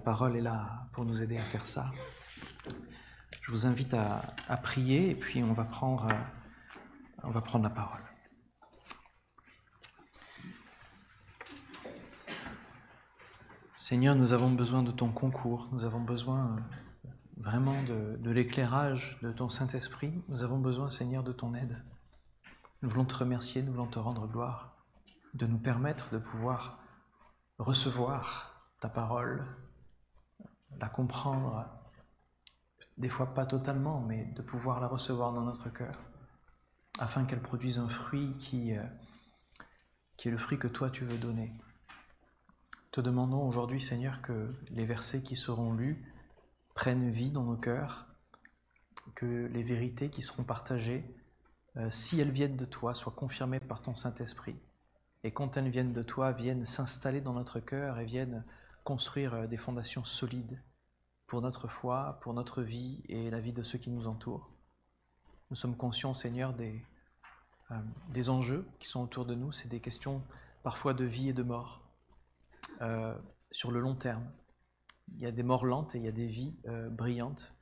parole est là pour nous aider à faire ça. Je vous invite à prier et puis on va prendre la parole. Seigneur, nous avons besoin de ton concours, nous avons besoin vraiment de l'éclairage de ton Saint-Esprit. Nous avons besoin, Seigneur, de ton aide. Nous voulons te remercier, nous voulons te rendre gloire, de nous permettre de pouvoir recevoir ta parole, la comprendre, des fois pas totalement, mais de pouvoir la recevoir dans notre cœur, afin qu'elle produise un fruit qui est le fruit que toi tu veux donner. Te demandons aujourd'hui, Seigneur, que les versets qui seront lus prennent vie dans nos cœurs, que les vérités qui seront partagées, si elles viennent de toi, soient confirmées par ton Saint-Esprit. Et quand elles viennent de toi, viennent s'installer dans notre cœur et viennent construire des fondations solides pour notre foi, pour notre vie et la vie de ceux qui nous entourent. Nous sommes conscients, Seigneur, des enjeux qui sont autour de nous. C'est des questions parfois de vie et de mort. Sur le long terme, il y a des morts lentes et il y a des vies brillantes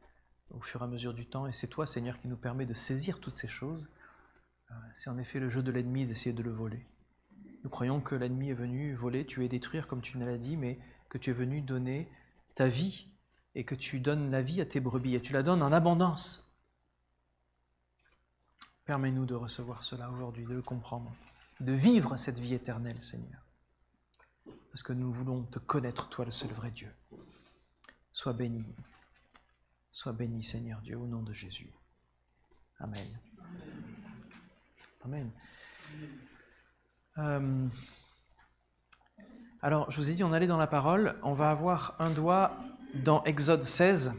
au fur et à mesure du temps. Et c'est toi, Seigneur, qui nous permet de saisir toutes ces choses. C'est en effet le jeu de l'ennemi d'essayer de le voler. Nous croyons que l'ennemi est venu voler, tuer et détruire, comme tu nous l'as dit, mais que tu es venu donner ta vie et que tu donnes la vie à tes brebis et tu la donnes en abondance. Permets-nous de recevoir cela aujourd'hui, de le comprendre, de vivre cette vie éternelle, Seigneur. Parce que nous voulons te connaître, toi, le seul vrai Dieu. Sois béni, Seigneur Dieu, au nom de Jésus. Amen. Amen. Alors, je vous ai dit, on allait dans la parole. On va avoir un doigt dans Exode 16.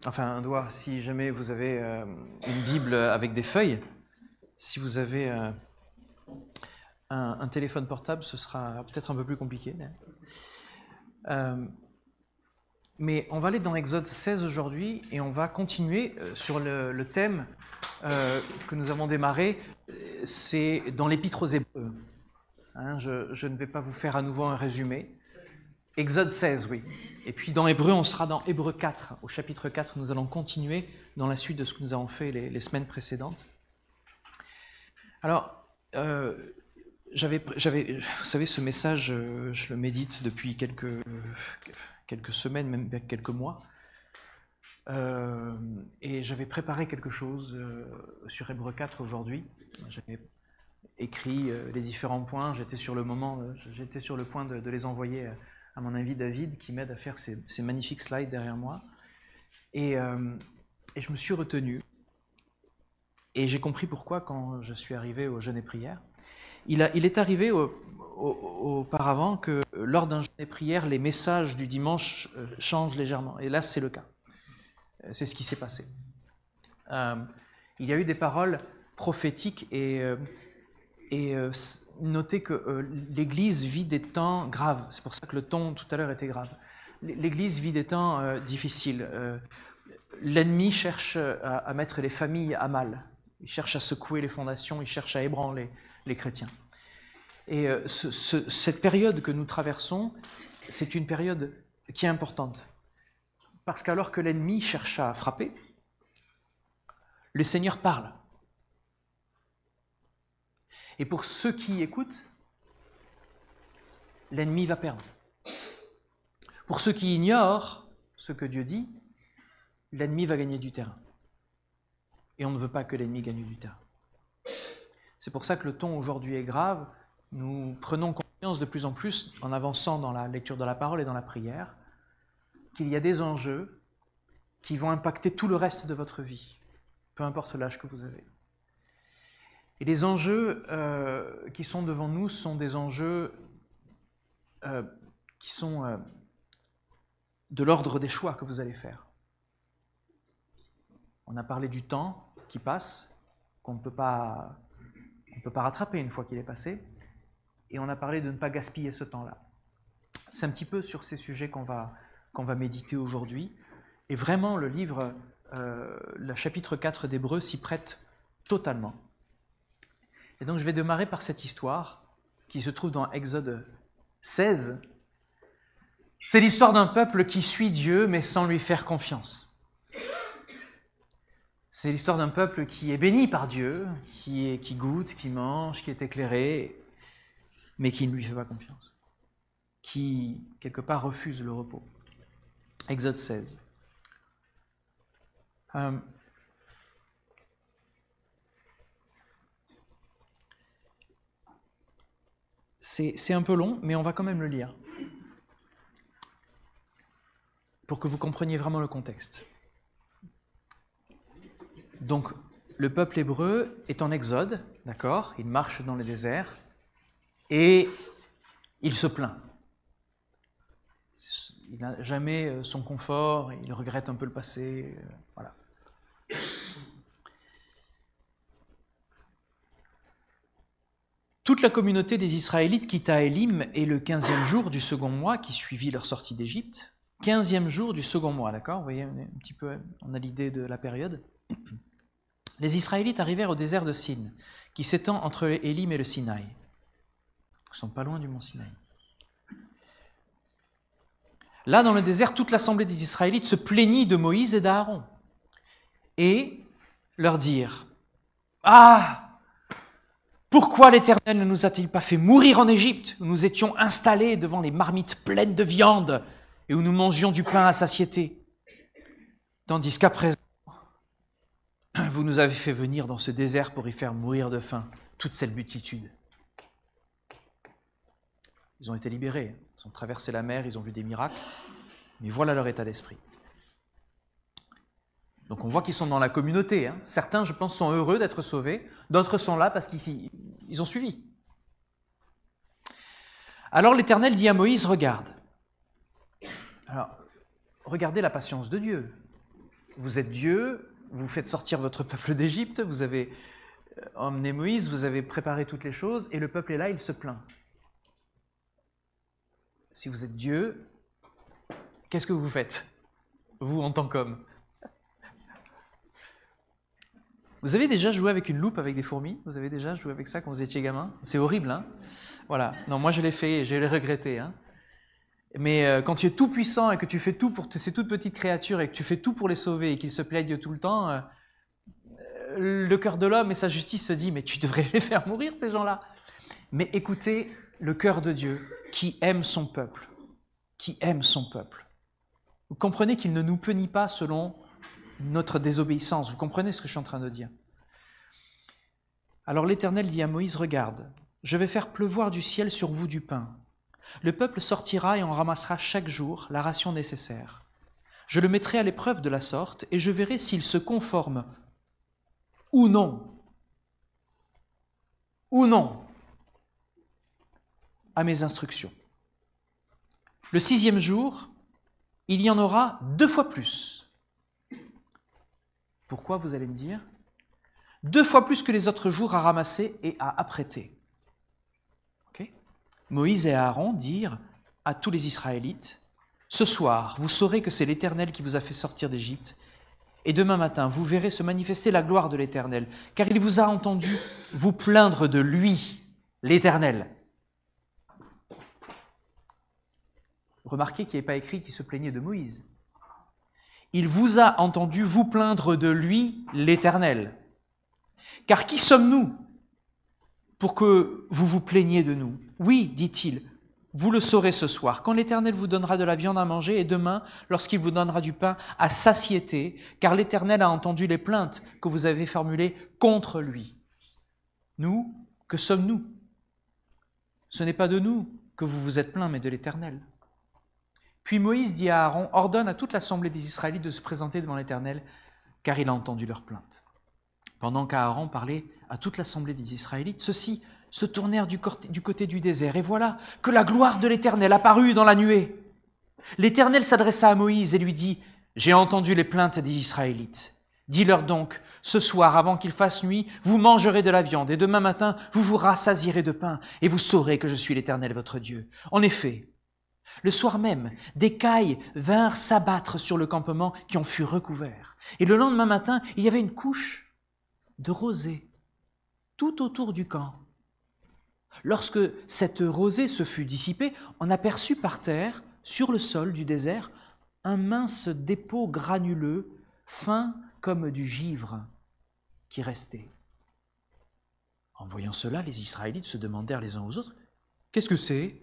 Enfin, un doigt, si jamais vous avez une Bible avec des feuilles. Si vous avez un téléphone portable, ce sera peut-être un peu plus compliqué. Mais on va aller dans Exode 16 aujourd'hui et on va continuer sur le thème que nous avons démarré. C'est dans l'Épître aux Hébreux. Je ne vais pas vous faire à nouveau un résumé. Exode 16, oui. Et puis dans Hébreux, on sera dans Hébreux 4. Au chapitre 4, nous allons continuer dans la suite de ce que nous avons fait les semaines précédentes. Alors, vous savez, ce message, je le médite depuis quelques semaines, même quelques mois. Et j'avais préparé quelque chose sur Hébreux 4 aujourd'hui. J'avais écrit les différents points. J'étais sur le point de les envoyer à mon ami David, qui m'aide à faire ces magnifiques slides derrière moi. Et je me suis retenu. Et j'ai compris pourquoi quand je suis arrivé au jeûne et prière. Il est arrivé auparavant que lors d'un jeûne et prière, les messages du dimanche changent légèrement. Et là, c'est le cas. C'est ce qui s'est passé. Il y a eu des paroles prophétiques et notez que l'Église vit des temps graves. C'est pour ça que le ton tout à l'heure était grave. L'Église vit des temps difficiles. L'ennemi cherche à mettre les familles à mal. Il cherche à secouer les fondations, il cherche à ébranler les chrétiens. Et cette période que nous traversons, c'est une période qui est importante. Parce qu'alors que l'ennemi cherche à frapper, le Seigneur parle. Et pour ceux qui écoutent, l'ennemi va perdre. Pour ceux qui ignorent ce que Dieu dit, l'ennemi va gagner du terrain. Et on ne veut pas que l'ennemi gagne du terrain. C'est pour ça que le ton aujourd'hui est grave. Nous prenons conscience de plus en plus, en avançant dans la lecture de la parole et dans la prière, qu'il y a des enjeux qui vont impacter tout le reste de votre vie, peu importe l'âge que vous avez. Et les enjeux qui sont devant nous sont des enjeux qui sont de l'ordre des choix que vous allez faire. On a parlé du temps qui passe, qu'on ne peut pas rattraper une fois qu'il est passé, et on a parlé de ne pas gaspiller ce temps-là. C'est un petit peu sur ces sujets qu'on va méditer aujourd'hui, et vraiment le livre, le chapitre 4 d'Hébreux s'y prête totalement. Et donc je vais démarrer par cette histoire qui se trouve dans Exode 16, C'est l'histoire d'un peuple qui suit Dieu mais sans lui faire confiance. C'est l'histoire d'un peuple qui est béni par Dieu, qui goûte, qui mange, qui est éclairé, mais qui ne lui fait pas confiance, qui, quelque part, refuse le repos. Exode 16. C'est un peu long, mais on va quand même le lire, pour que vous compreniez vraiment le contexte. Donc, le peuple hébreu est en exode, d'accord? Il marche dans le désert, et il se plaint. Il n'a jamais son confort, il regrette un peu le passé, voilà. Toute la communauté des Israélites quitta Élim et le 15e jour du second mois qui suivit leur sortie d'Égypte. 15e jour du second mois, d'accord? Vous voyez, un petit peu, on a l'idée de la période. Les Israélites arrivèrent au désert de Sin, qui s'étend entre Élim et le Sinaï. Ils ne sont pas loin du mont Sinaï. Là, dans le désert, toute l'assemblée des Israélites se plaignit de Moïse et d'Aaron et leur dirent « Ah ! Pourquoi l'Éternel ne nous a-t-il pas fait mourir en Égypte, où nous étions installés devant les marmites pleines de viande et où nous mangions du pain à satiété, tandis qu'à présent, vous nous avez fait venir dans ce désert pour y faire mourir de faim toute cette multitude. » Ils ont été libérés, ils ont traversé la mer, ils ont vu des miracles, mais voilà leur état d'esprit. Donc on voit qu'ils sont dans la communauté. Hein. Certains, je pense, sont heureux d'être sauvés, d'autres sont là parce qu'ils ont suivi. Alors l'Éternel dit à Moïse, regarde. Alors, regardez la patience de Dieu. Vous êtes Dieu, vous faites sortir votre peuple d'Égypte, vous avez emmené Moïse, vous avez préparé toutes les choses, et le peuple est là, il se plaint. Si vous êtes Dieu, qu'est-ce que vous faites, vous en tant qu'homme? Vous avez déjà joué avec une loupe avec des fourmis? Vous avez déjà joué avec ça quand vous étiez gamin? C'est horrible, hein? Voilà. Non, moi je l'ai fait et je l'ai regretté, hein? Mais quand tu es tout puissant et que tu fais tout pour ces toutes petites créatures et que tu fais tout pour les sauver et qu'ils se plaignent tout le temps, le cœur de l'homme et sa justice se dit, mais tu devrais les faire mourir, ces gens-là. Mais écoutez le cœur de Dieu qui aime son peuple, qui aime son peuple. Vous comprenez qu'il ne nous punit pas selon notre désobéissance. Vous comprenez ce que je suis en train de dire? Alors l'Éternel dit à Moïse, regarde, je vais faire pleuvoir du ciel sur vous du pain. Le peuple sortira et en ramassera chaque jour la ration nécessaire. Je le mettrai à l'épreuve de la sorte et je verrai s'il se conforme ou non à mes instructions. Le 6e jour, il y en aura 2 fois plus. Pourquoi, vous allez me dire? 2 fois plus que les autres jours à ramasser et à apprêter. Okay? Moïse et Aaron dirent à tous les Israélites, « Ce soir, vous saurez que c'est l'Éternel qui vous a fait sortir d'Égypte, et demain matin, vous verrez se manifester la gloire de l'Éternel, car il vous a entendu vous plaindre de lui, l'Éternel. » Remarquez qu'il n'est pas écrit qu'il se plaignait de Moïse. Il vous a entendu vous plaindre de lui, l'Éternel. Car qui sommes-nous pour que vous vous plaigniez de nous? Oui, dit-il, vous le saurez ce soir, quand l'Éternel vous donnera de la viande à manger, et demain, lorsqu'il vous donnera du pain à satiété, car l'Éternel a entendu les plaintes que vous avez formulées contre lui. Nous, que sommes-nous? Ce n'est pas de nous que vous vous êtes plaints, mais de l'Éternel. Puis Moïse dit à Aaron, ordonne à toute l'assemblée des Israélites de se présenter devant l'Éternel, car il a entendu leurs plaintes. Pendant qu'Aaron parlait à toute l'assemblée des Israélites, ceux-ci se tournèrent du côté du désert, et voilà que la gloire de l'Éternel apparut dans la nuée. L'Éternel s'adressa à Moïse et lui dit, « J'ai entendu les plaintes des Israélites. Dis-leur donc, ce soir, avant qu'il fasse nuit, vous mangerez de la viande, et demain matin, vous vous rassasierez de pain, et vous saurez que je suis l'Éternel votre Dieu. En effet, le soir même, des cailles vinrent s'abattre sur le campement qui en fut recouvert. Et le lendemain matin, il y avait une couche de rosée tout autour du camp. Lorsque cette rosée se fut dissipée, on aperçut par terre sur le sol du désert un mince dépôt granuleux, fin comme du givre, qui restait. En voyant cela, les Israélites se demandèrent les uns aux autres, « Qu'est-ce que c'est ?»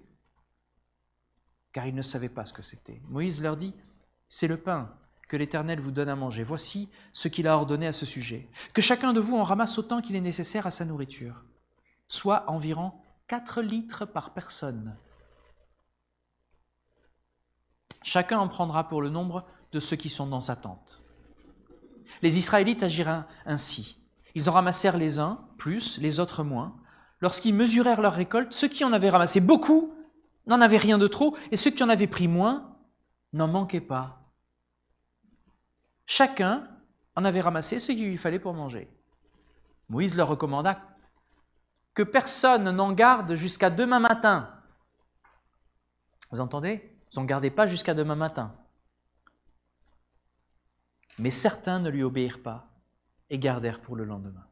Car ils ne savaient pas ce que c'était. Moïse leur dit, « C'est le pain que l'Éternel vous donne à manger. Voici ce qu'il a ordonné à ce sujet. Que chacun de vous en ramasse autant qu'il est nécessaire à sa nourriture, soit environ 4 litres par personne. Chacun en prendra pour le nombre de ceux qui sont dans sa tente. » Les Israélites agirent ainsi. Ils en ramassèrent les uns plus, les autres moins. Lorsqu'ils mesurèrent leur récolte, ceux qui en avaient ramassé beaucoup n'en avaient rien de trop, et ceux qui en avaient pris moins n'en manquaient pas. Chacun en avait ramassé ce qu'il lui fallait pour manger. Moïse leur recommanda que personne n'en garde jusqu'à demain matin. Vous entendez ? Ils n'en gardaient pas jusqu'à demain matin. Mais certains ne lui obéirent pas et gardèrent pour le lendemain.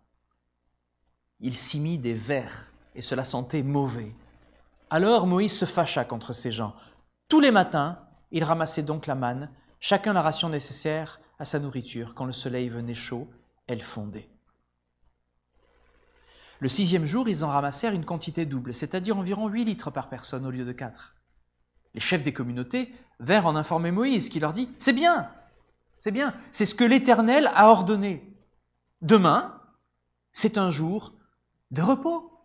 Il s'y mit des vers et cela sentait mauvais. Alors Moïse se fâcha contre ces gens. Tous les matins, il ramassait donc la manne, chacun la ration nécessaire à sa nourriture. Quand le soleil venait chaud, elle fondait. Le 6e jour, ils en ramassèrent une quantité double, c'est-à-dire environ 8 litres par personne au lieu de 4. Les chefs des communautés vinrent en informer Moïse, qui leur dit « C'est bien, c'est ce que l'Éternel a ordonné. Demain, c'est un jour de repos,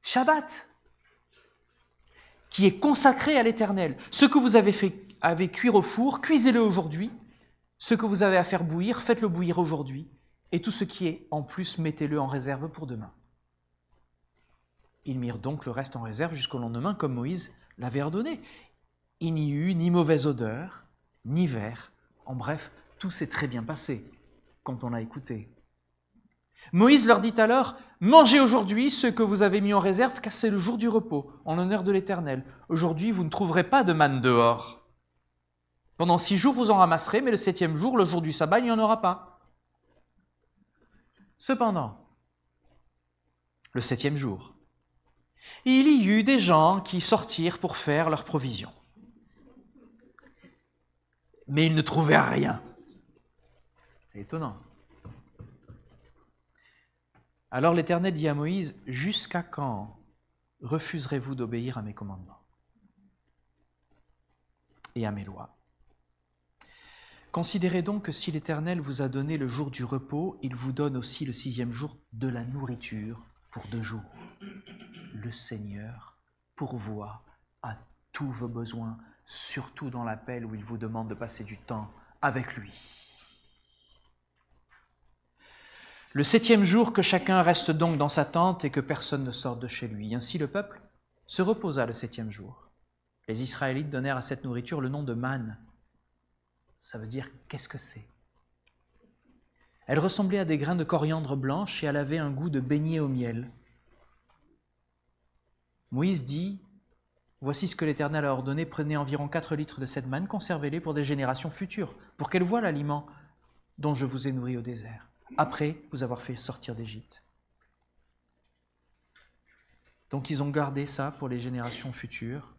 Shabbat, qui est consacré à l'Éternel. Ce que vous avez cuire au four, cuisez-le aujourd'hui. Ce que vous avez à faire bouillir, faites-le bouillir aujourd'hui. Et tout ce qui est en plus, mettez-le en réserve pour demain. » Ils mirent donc le reste en réserve jusqu'au lendemain, comme Moïse l'avait ordonné. Il n'y eut ni mauvaise odeur, ni vers. En bref, tout s'est très bien passé quand on l'a écouté. Moïse leur dit alors, « Mangez aujourd'hui ce que vous avez mis en réserve, car c'est le jour du repos, en l'honneur de l'Éternel. Aujourd'hui, vous ne trouverez pas de manne dehors. Pendant 6 jours, vous en ramasserez, mais le 7e jour, le jour du sabbat, il n'y en aura pas. » Cependant, le 7e jour, il y eut des gens qui sortirent pour faire leurs provisions. Mais ils ne trouvèrent rien. C'est étonnant. Alors l'Éternel dit à Moïse, « Jusqu'à quand refuserez-vous d'obéir à mes commandements et à mes lois ? Considérez donc que si l'Éternel vous a donné le jour du repos, il vous donne aussi le 6e jour de la nourriture pour 2 jours. Le Seigneur pourvoit à tous vos besoins, surtout dans l'appel où il vous demande de passer du temps avec lui. Le 7e jour, que chacun reste donc dans sa tente et que personne ne sorte de chez lui. Ainsi le peuple se reposa le 7e jour. Les Israélites donnèrent à cette nourriture le nom de manne. Ça veut dire « qu'est-ce que c'est ?» Elle ressemblait à des grains de coriandre blanche et elle avait un goût de beignet au miel. Moïse dit « Voici ce que l'Éternel a ordonné, prenez environ 4 litres de cette manne, conservez-les pour des générations futures, pour qu'elles voient l'aliment dont je vous ai nourri au désert, après vous avoir fait sortir d'Égypte. » Donc ils ont gardé ça pour les générations futures.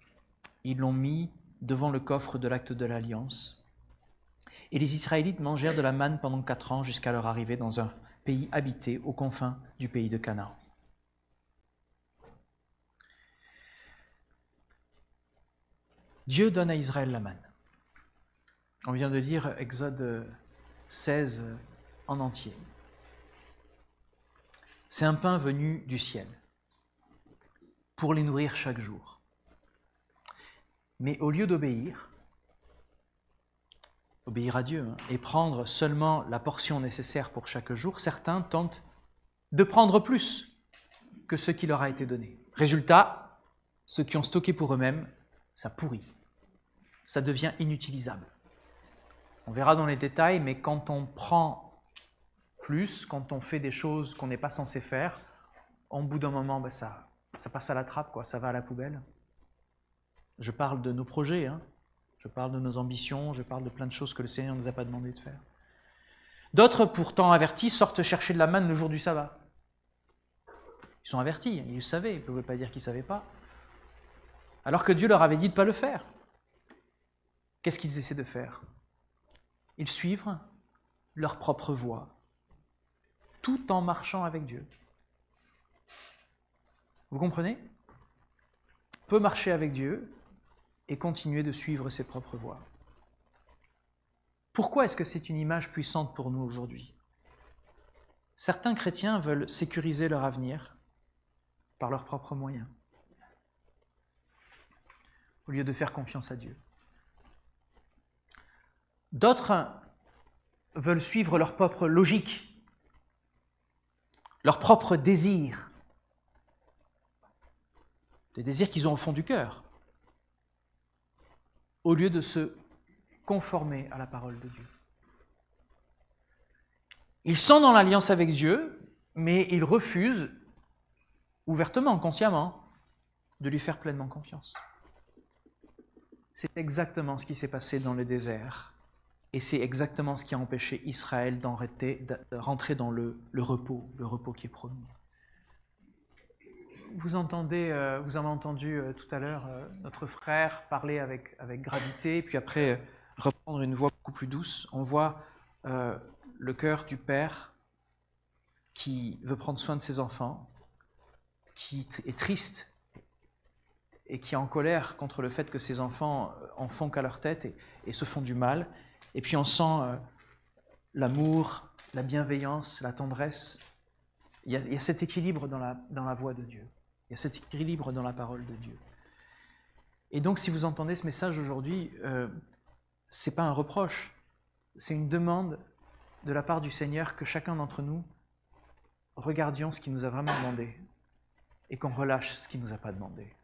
Ils l'ont mis devant le coffre de l'acte de l'Alliance. Et les Israélites mangèrent de la manne pendant 4 ans jusqu'à leur arrivée dans un pays habité aux confins du pays de Canaan. Dieu donne à Israël la manne. On vient de lire Exode 16 en entier. C'est un pain venu du ciel pour les nourrir chaque jour. Mais au lieu d'obéir à Dieu et prendre seulement la portion nécessaire pour chaque jour, certains tentent de prendre plus que ce qui leur a été donné. Résultat, ceux qui ont stocké pour eux-mêmes, ça pourrit. Ça devient inutilisable. On verra dans les détails, mais quand on prend plus, quand on fait des choses qu'on n'est pas censé faire, au bout d'un moment, ça passe à la trappe, ça va à la poubelle. Je parle de nos projets, je parle de nos ambitions, je parle de plein de choses que le Seigneur ne nous a pas demandé de faire. D'autres, pourtant avertis, sortent chercher de la manne le jour du sabbat. Ils sont avertis, ils le savaient, ils ne pouvaient pas dire qu'ils ne savaient pas. Alors que Dieu leur avait dit de ne pas le faire. qu'est-ce qu'ils essaient de faire? Ils suivent leur propre voie, tout en marchant avec Dieu. Vous comprenez? On peut marcher avec Dieu et continuer de suivre ses propres voies. Pourquoi est-ce que c'est une image puissante pour nous aujourd'hui? Certains chrétiens veulent sécuriser leur avenir par leurs propres moyens, au lieu de faire confiance à Dieu. D'autres veulent suivre leur propre logique, leur propre désir, des désirs qu'ils ont au fond du cœur, au lieu de se conformer à la parole de Dieu. Ils sont dans l'alliance avec Dieu, mais ils refusent, ouvertement, consciemment, de lui faire pleinement confiance. C'est exactement ce qui s'est passé dans le désert, et c'est exactement ce qui a empêché Israël de rentrer dans le repos qui est promis. Vous avez entendu tout à l'heure notre frère parler avec gravité, puis après reprendre une voix beaucoup plus douce. On voit le cœur du père qui veut prendre soin de ses enfants, qui est triste et qui est en colère contre le fait que ses enfants en font qu'à leur tête et se font du mal. Et puis on sent l'amour, la bienveillance, la tendresse. Il y a cet équilibre dans la voix de Dieu. Il y a cet équilibre dans la parole de Dieu. Et donc, si vous entendez ce message aujourd'hui, ce n'est pas un reproche, c'est une demande de la part du Seigneur que chacun d'entre nous regardions ce qu'il nous a vraiment demandé et qu'on relâche ce qu'il ne nous a pas demandé.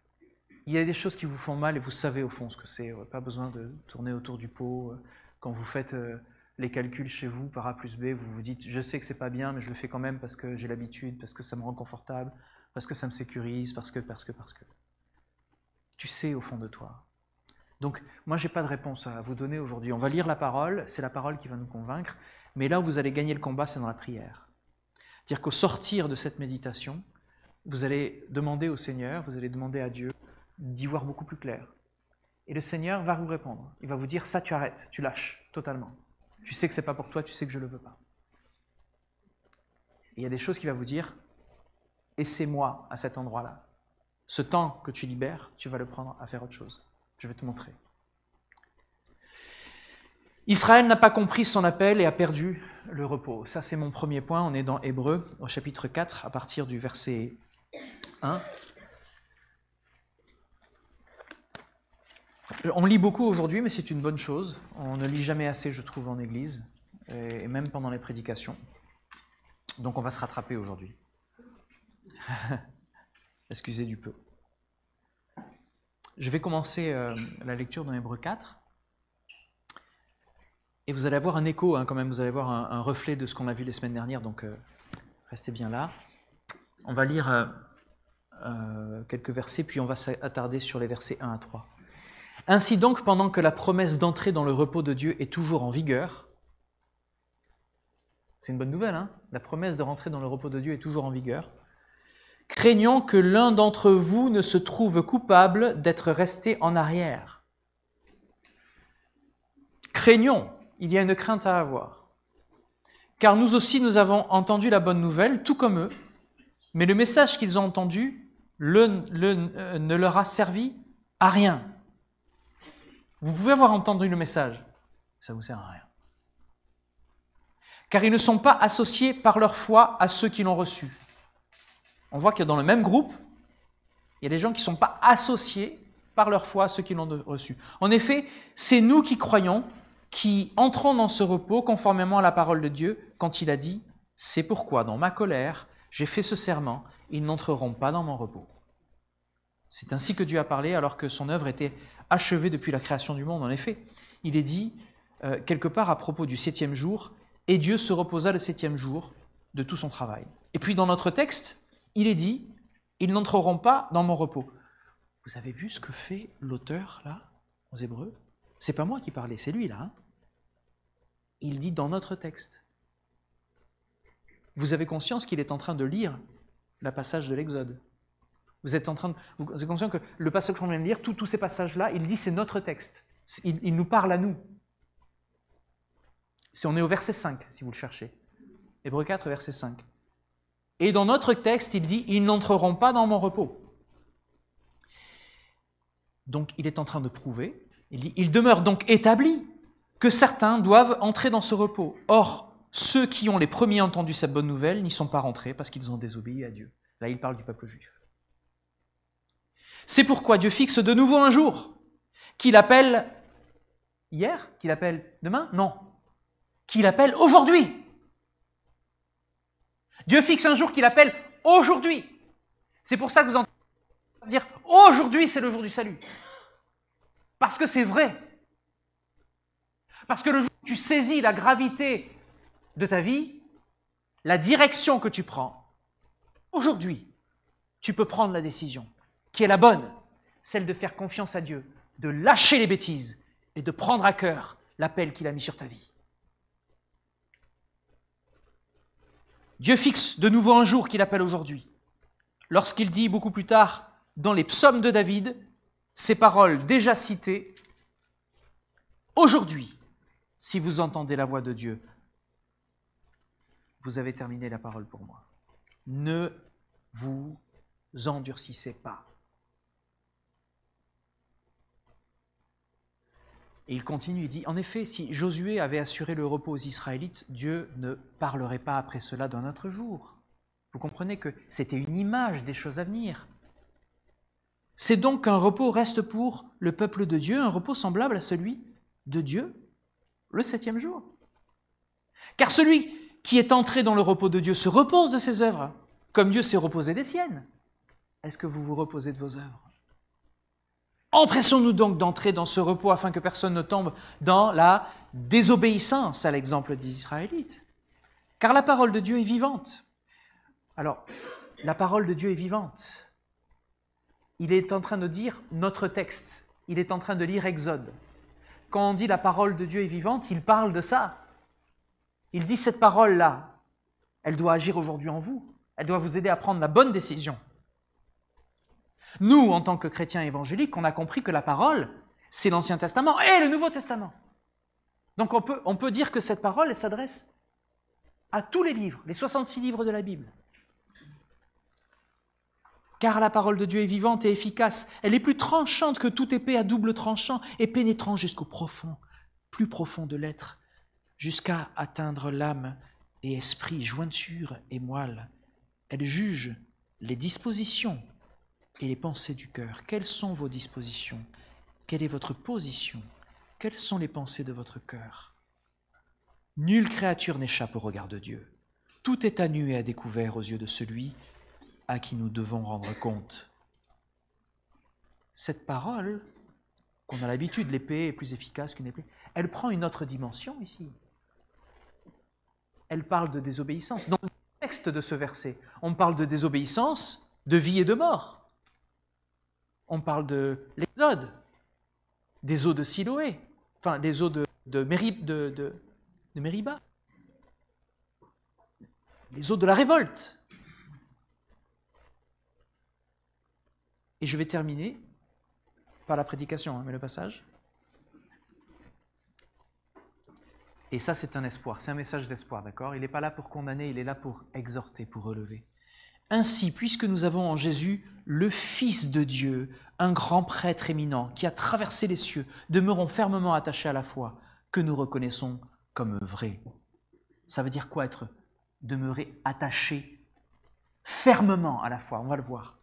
Il y a des choses qui vous font mal et vous savez au fond ce que c'est. Pas besoin de tourner autour du pot. Quand vous faites les calculs chez vous par A plus B, vous vous dites « je sais que c'est pas bien, mais je le fais quand même parce que j'ai l'habitude, parce que ça me rend confortable, parce que ça me sécurise, parce que. » Tu sais au fond de toi. Donc, moi, je n'ai pas de réponse à vous donner aujourd'hui. On va lire la parole, c'est la parole qui va nous convaincre, mais là où vous allez gagner le combat, c'est dans la prière. C'est-à-dire qu'au sortir de cette méditation, vous allez demander au Seigneur, vous allez demander à Dieu d'y voir beaucoup plus clair. Et le Seigneur va vous répondre. Il va vous dire, ça tu arrêtes, tu lâches totalement. Tu sais que ce n'est pas pour toi, tu sais que je ne le veux pas. Et il y a des choses qu'il va vous dire, essaie-moi à cet endroit-là. Ce temps que tu libères, tu vas le prendre à faire autre chose. Je vais te montrer. Israël n'a pas compris son appel et a perdu le repos. Ça, c'est mon premier point. On est dans Hébreux, au chapitre 4, à partir du verset 1. On lit beaucoup aujourd'hui, mais c'est une bonne chose. On ne lit jamais assez, je trouve, en Église, et même pendant les prédications. Donc on va se rattraper aujourd'hui. Excusez du peu. Je vais commencer la lecture dans Hébreux 4. Et vous allez avoir un écho, quand même, vous allez avoir un reflet de ce qu'on a vu les semaines dernières, donc restez bien là. On va lire quelques versets, puis on va s'attarder sur les versets 1 à 3. Ainsi donc, pendant que la promesse d'entrer dans le repos de Dieu est toujours en vigueur, c'est une bonne nouvelle, hein? La promesse de rentrer dans le repos de Dieu est toujours en vigueur, craignons que l'un d'entre vous ne se trouve coupable d'être resté en arrière. Craignons, il y a une crainte à avoir. Car nous aussi, nous avons entendu la bonne nouvelle, tout comme eux, mais le message qu'ils ont entendu ne leur a servi à rien. Vous pouvez avoir entendu le message, ça ne vous sert à rien. Car ils ne sont pas associés par leur foi à ceux qui l'ont reçu. On voit que dans le même groupe, il y a des gens qui ne sont pas associés par leur foi à ceux qui l'ont reçu. En effet, c'est nous qui croyons, qui entrons dans ce repos conformément à la parole de Dieu, quand il a dit « C'est pourquoi, dans ma colère, j'ai fait ce serment, ils n'entreront pas dans mon repos. » C'est ainsi que Dieu a parlé alors que son œuvre était achevée depuis la création du monde. En effet, il est dit quelque part à propos du 7e jour « Et Dieu se reposa le 7e jour de tout son travail. » Et puis dans notre texte, il est dit « Ils n'entreront pas dans mon repos. » Vous avez vu ce que fait l'auteur, là, aux Hébreux? C'est pas moi qui parlais, c'est lui, là. Hein? Il dit dans notre texte. Vous avez conscience qu'il est en train de lire le passage de l'Exode. Vous êtes conscient que le passage qu'on vient de lire, tous ces passages-là, il dit c'est notre texte. Il nous parle à nous. On est au verset 5, si vous le cherchez. Hébreux 4, verset 5. Et dans notre texte, il dit « Ils n'entreront pas dans mon repos ». Donc, il est en train de prouver, il dit « Il demeure donc établi que certains doivent entrer dans ce repos. Or, ceux qui ont les premiers entendu cette bonne nouvelle n'y sont pas rentrés parce qu'ils ont désobéi à Dieu. » Là, il parle du peuple juif. C'est pourquoi Dieu fixe de nouveau un jour, qu'il appelle hier, qu'il appelle demain, non, qu'il appelle aujourd'hui. Dieu fixe un jour qu'il appelle aujourd'hui. C'est pour ça que vous entendez dire aujourd'hui c'est le jour du salut. Parce que c'est vrai. Parce que le jour où tu saisis la gravité de ta vie, la direction que tu prends, aujourd'hui, tu peux prendre la décision qui est la bonne, celle de faire confiance à Dieu, de lâcher les bêtises et de prendre à cœur l'appel qu'il a mis sur ta vie. Dieu fixe de nouveau un jour qu'il appelle aujourd'hui. Lorsqu'il dit beaucoup plus tard dans les psaumes de David, ces paroles déjà citées, « Aujourd'hui, si vous entendez la voix de Dieu, vous avez terminé la parole pour moi. Ne vous endurcissez pas. » Et il continue, il dit, en effet, si Josué avait assuré le repos aux Israélites, Dieu ne parlerait pas après cela d'un autre jour. Vous comprenez que c'était une image des choses à venir. C'est donc qu'un repos reste pour le peuple de Dieu, un repos semblable à celui de Dieu, le 7e jour. Car celui qui est entré dans le repos de Dieu se repose de ses œuvres, comme Dieu s'est reposé des siennes. Est-ce que vous vous reposez de vos œuvres ? Empressons-nous donc d'entrer dans ce repos afin que personne ne tombe dans la désobéissance à l'exemple des Israélites. Car la parole de Dieu est vivante. Alors, la parole de Dieu est vivante. Il est en train de dire notre texte. Il est en train de lire Exode. Quand on dit la parole de Dieu est vivante, il parle de ça. Il dit cette parole-là, elle doit agir aujourd'hui en vous. Elle doit vous aider à prendre la bonne décision. Nous, en tant que chrétiens évangéliques, on a compris que la parole, c'est l'Ancien Testament et le Nouveau Testament. Donc on peut dire que cette parole, elle s'adresse à tous les livres, les 66 livres de la Bible. Car la parole de Dieu est vivante et efficace. Elle est plus tranchante que toute épée à double tranchant et pénétrant jusqu'au profond, plus profond de l'être, jusqu'à atteindre l'âme et esprit, jointure et moelle. Elle juge les dispositions et les pensées du cœur. Quelles sont vos dispositions? Quelle est votre position? Quelles sont les pensées de votre cœur? Nulle créature n'échappe au regard de Dieu. Tout est à nu et à découvert aux yeux de celui à qui nous devons rendre compte. Cette parole, qu'on a l'habitude, l'épée est plus efficace qu'une épée, elle prend une autre dimension ici. Elle parle de désobéissance. Dans le texte de ce verset, on parle de désobéissance, de vie et de mort. On parle de l'Exode, des eaux de Siloé, enfin des eaux de Mériba, les eaux de la révolte. Et je vais terminer par la prédication, mais le passage. Et ça, c'est un espoir, c'est un message d'espoir, d'accord? Il n'est pas là pour condamner, il est là pour exhorter, pour relever. Ainsi, puisque nous avons en Jésus le Fils de Dieu, un grand prêtre éminent qui a traversé les cieux, demeurons fermement attachés à la foi que nous reconnaissons comme vraie. Ça veut dire quoi être demeurer attaché fermement à la foi? On va le voir.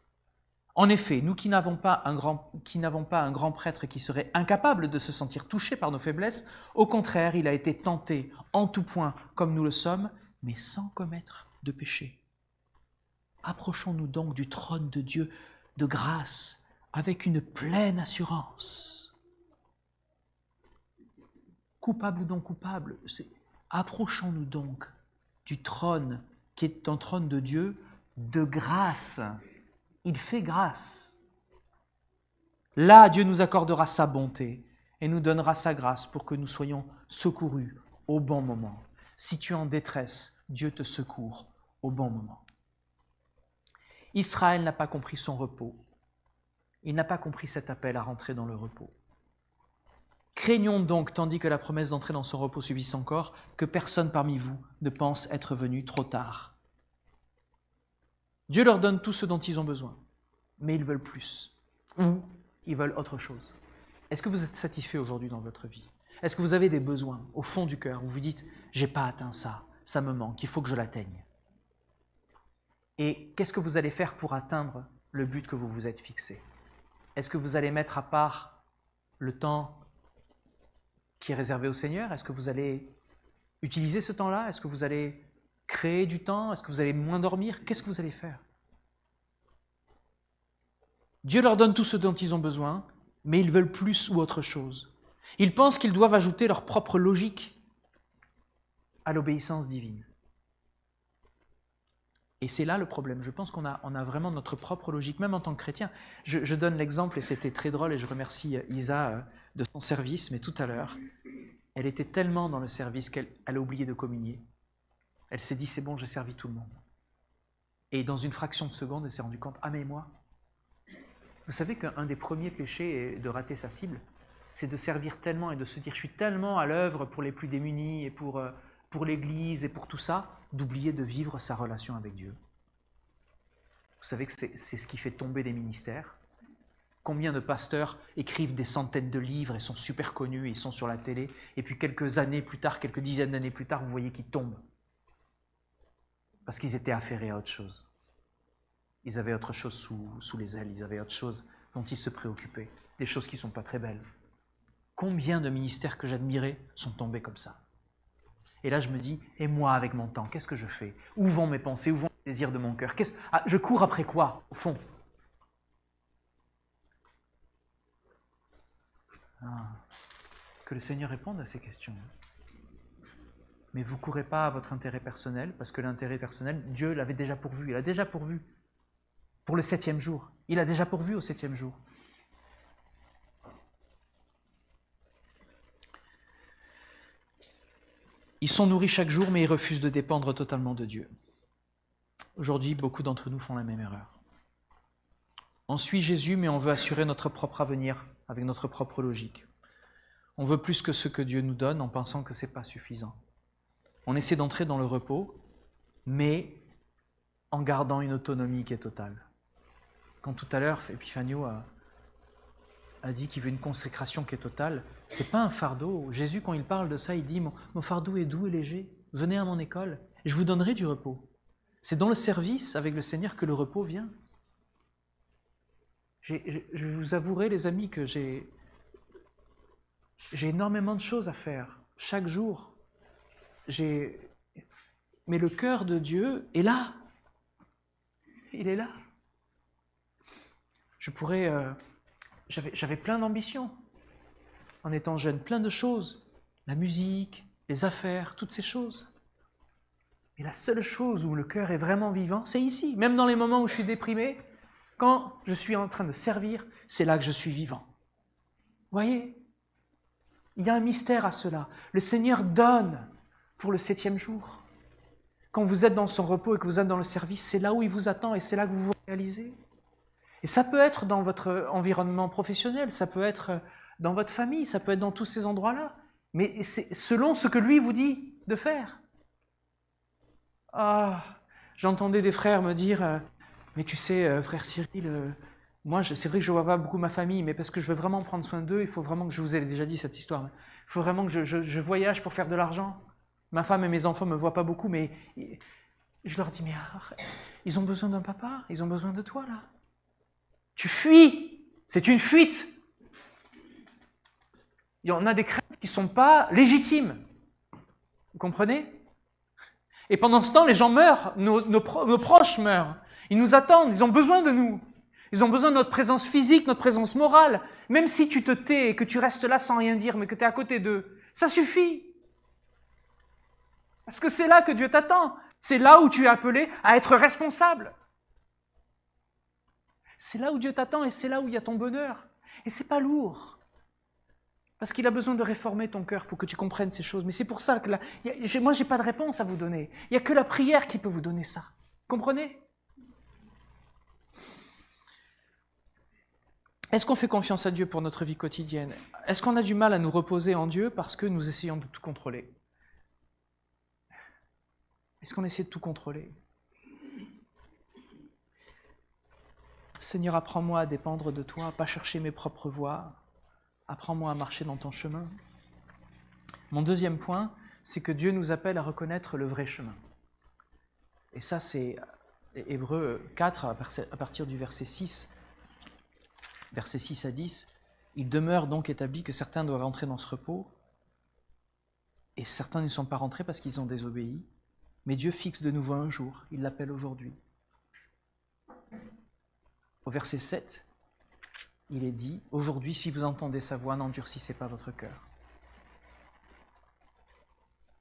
En effet, nous qui n'avons pas un grand prêtre qui serait incapable de se sentir touché par nos faiblesses, au contraire, il a été tenté en tout point comme nous le sommes, mais sans commettre de péché. Approchons-nous donc du trône de Dieu de grâce avec une pleine assurance. Coupable ou non coupable, approchons-nous donc du trône qui est un trône de Dieu de grâce. Il fait grâce. Là, Dieu nous accordera sa bonté et nous donnera sa grâce pour que nous soyons secourus au bon moment. Si tu es en détresse, Dieu te secourt au bon moment. Israël n'a pas compris son repos. Il n'a pas compris cet appel à rentrer dans le repos. Craignons donc, tandis que la promesse d'entrer dans son repos subsiste encore, que personne parmi vous ne pense être venu trop tard. Dieu leur donne tout ce dont ils ont besoin, mais ils veulent plus, ou ils veulent autre chose. Est-ce que vous êtes satisfait aujourd'hui dans votre vie? Est-ce que vous avez des besoins au fond du cœur où vous dites « j'ai pas atteint ça, ça me manque, il faut que je l'atteigne ». Et qu'est-ce que vous allez faire pour atteindre le but que vous vous êtes fixé? Est-ce que vous allez mettre à part le temps qui est réservé au Seigneur? Est-ce que vous allez utiliser ce temps-là? Est-ce que vous allez créer du temps? Est-ce que vous allez moins dormir? Qu'est-ce que vous allez faire? Dieu leur donne tout ce dont ils ont besoin, mais ils veulent plus ou autre chose. Ils pensent qu'ils doivent ajouter leur propre logique à l'obéissance divine. Et c'est là le problème. Je pense qu'on a vraiment notre propre logique, même en tant que chrétien. Je donne l'exemple, et c'était très drôle, et je remercie Isa de son service, mais tout à l'heure, elle était tellement dans le service qu'elle a oublié de communier. Elle s'est dit, c'est bon, j'ai servi tout le monde. Et dans une fraction de seconde, elle s'est rendue compte, ah mais moi, vous savez qu'un des premiers péchés de rater sa cible, c'est de servir tellement et de se dire, je suis tellement à l'œuvre pour les plus démunis et pour l'Église et pour tout ça, d'oublier de vivre sa relation avec Dieu. Vous savez que c'est ce qui fait tomber des ministères. Combien de pasteurs écrivent des centaines de livres et sont super connus, ils sont sur la télé, et puis quelques années plus tard, quelques dizaines d'années plus tard, vous voyez qu'ils tombent. Parce qu'ils étaient affairés à autre chose. Ils avaient autre chose sous les ailes, ils avaient autre chose dont ils se préoccupaient, des choses qui ne sont pas très belles. Combien de ministères que j'admirais sont tombés comme ça? Et là, je me dis, et moi, avec mon temps, qu'est-ce que je fais? Où vont mes pensées? Où vont les désirs de mon cœur? Je cours après quoi, au fond? Que le Seigneur réponde à ces questions. Mais vous ne courez pas à votre intérêt personnel, parce que l'intérêt personnel, Dieu l'avait déjà pourvu. Il a déjà pourvu pour le 7e jour. Il a déjà pourvu au 7e jour. Ils sont nourris chaque jour, mais ils refusent de dépendre totalement de Dieu. Aujourd'hui, beaucoup d'entre nous font la même erreur. On suit Jésus, mais on veut assurer notre propre avenir avec notre propre logique. On veut plus que ce que Dieu nous donne en pensant que ce n'est pas suffisant. On essaie d'entrer dans le repos, mais en gardant une autonomie qui est totale. Quand tout à l'heure, Epifanio a dit qu'il veut une consécration qui est totale, ce n'est pas un fardeau. Jésus, quand il parle de ça, il dit « Mon fardeau est doux et léger. Venez à mon école, et je vous donnerai du repos. » C'est dans le service avec le Seigneur que le repos vient. Je vous avouerai, les amis, que j'ai énormément de choses à faire, chaque jour. Mais le cœur de Dieu est là. Il est là. J'avais plein d'ambitions. En étant jeune, plein de choses. La musique, les affaires, toutes ces choses. Mais la seule chose où le cœur est vraiment vivant, c'est ici. Même dans les moments où je suis déprimé, quand je suis en train de servir, c'est là que je suis vivant. Vous voyez? Il y a un mystère à cela. Le Seigneur donne pour le 7e jour. Quand vous êtes dans son repos et que vous êtes dans le service, c'est là où il vous attend et c'est là que vous vous réalisez. Et ça peut être dans votre environnement professionnel, ça peut être dans votre famille, ça peut être dans tous ces endroits-là. Mais c'est selon ce que lui vous dit de faire. J'entendais des frères me dire « Mais tu sais, frère Cyril, moi, c'est vrai que je ne vois pas beaucoup ma famille, mais parce que je veux vraiment prendre soin d'eux, il faut vraiment que je vous ai déjà dit cette histoire. Il faut vraiment que je voyage pour faire de l'argent. Ma femme et mes enfants ne me voient pas beaucoup, mais je leur dis, mais ils ont besoin d'un papa, ils ont besoin de toi, là. Tu fuis, c'est une fuite. Il y en a des craintes qui ne sont pas légitimes. Vous comprenez? Et pendant ce temps, les gens meurent, nos proches meurent. Ils nous attendent, ils ont besoin de nous. Ils ont besoin de notre présence physique, notre présence morale. Même si tu te tais et que tu restes là sans rien dire, mais que tu es à côté d'eux, ça suffit. Parce que c'est là que Dieu t'attend. C'est là où tu es appelé à être responsable. C'est là où Dieu t'attend et c'est là où il y a ton bonheur. Et c'est pas lourd. Parce qu'il a besoin de réformer ton cœur pour que tu comprennes ces choses. Mais c'est pour ça que moi, je n'ai pas de réponse à vous donner. Il n'y a que la prière qui peut vous donner ça. Comprenez? Est-ce qu'on fait confiance à Dieu pour notre vie quotidienne? Est-ce qu'on a du mal à nous reposer en Dieu parce que nous essayons de tout contrôler? Est-ce qu'on essaie de tout contrôler? Seigneur, apprends-moi à dépendre de toi, à ne pas chercher mes propres voies. Apprends-moi à marcher dans ton chemin. Mon deuxième point, c'est que Dieu nous appelle à reconnaître le vrai chemin. Et ça, c'est Hébreux 4, à partir du verset 6. Versets 6 à 10. Il demeure donc établi que certains doivent entrer dans ce repos, et certains ne sont pas rentrés parce qu'ils ont désobéi. Mais Dieu fixe de nouveau un jour, il l'appelle aujourd'hui. Au verset 7, il est dit, « Aujourd'hui, si vous entendez sa voix, n'endurcissez pas votre cœur. »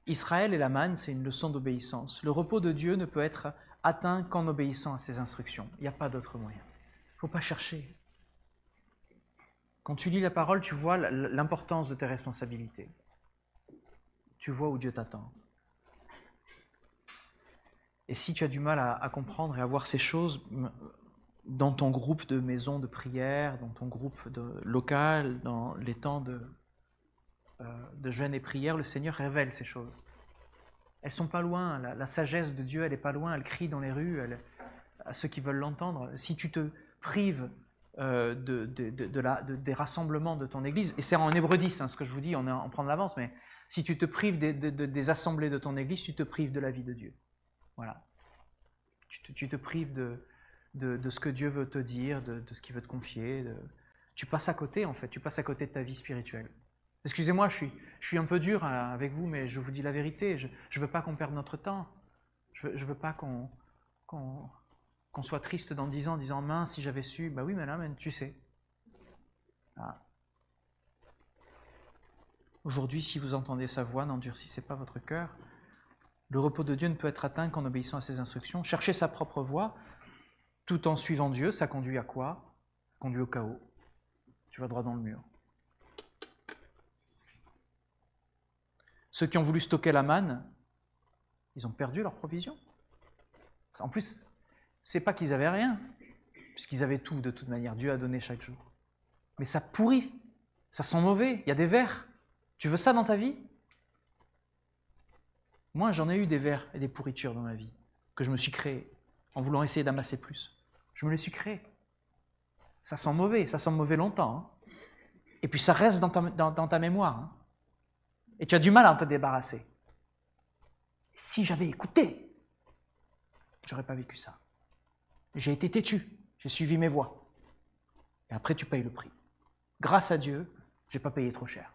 Israël et la manne, c'est une leçon d'obéissance. Le repos de Dieu ne peut être atteint qu'en obéissant à ses instructions. Il n'y a pas d'autre moyen. Il ne faut pas chercher. Quand tu lis la parole, tu vois l'importance de tes responsabilités. Tu vois où Dieu t'attend. Et si tu as du mal à comprendre et à voir ces choses dans ton groupe de maison de prière, dans ton groupe local, dans les temps de jeûne et prière, le Seigneur révèle ces choses. Elles ne sont pas loin, la sagesse de Dieu, elle n'est pas loin, elle crie dans les rues à ceux qui veulent l'entendre. Si tu te prives des rassemblements de ton Église, et c'est en Hébreux 10, ce que je vous dis, on prend de l'avance, mais si tu te prives des assemblées de ton Église, tu te prives de la vie de Dieu. Voilà. Tu te prives de ce que Dieu veut te dire, de ce qu'il veut te confier. Tu passes à côté, en fait, tu passes à côté de ta vie spirituelle. Excusez-moi, je suis un peu dur avec vous, mais je vous dis la vérité. Je ne veux pas qu'on perde notre temps. Je ne veux pas qu'on soit triste dans 10 ans en disant « Mince, si j'avais su… » Bah oui, mais là, tu sais. Ah. Aujourd'hui, si vous entendez sa voix, n'endurcissez pas votre cœur. Le repos de Dieu ne peut être atteint qu'en obéissant à ses instructions. Chercher sa propre voie, tout en suivant Dieu, ça conduit à quoi? Ça conduit au chaos. Tu vas droit dans le mur. Ceux qui ont voulu stocker la manne, ils ont perdu leur provision. En plus, c'est pas qu'ils avaient rien, puisqu'ils avaient tout de toute manière. Dieu a donné chaque jour. Mais ça pourrit, ça sent mauvais, il y a des vers. Tu veux ça dans ta vie? Moi, j'en ai eu des vers et des pourritures dans ma vie, que je me suis créé, en voulant essayer d'amasser plus. Je me les suis créés. Ça sent mauvais longtemps. Hein. Et puis ça reste dans ta mémoire. Hein. Et tu as du mal à en te débarrasser. Si j'avais écouté, j'aurais pas vécu ça. J'ai été têtu, j'ai suivi mes voies. Et après, tu payes le prix. Grâce à Dieu, j'ai pas payé trop cher.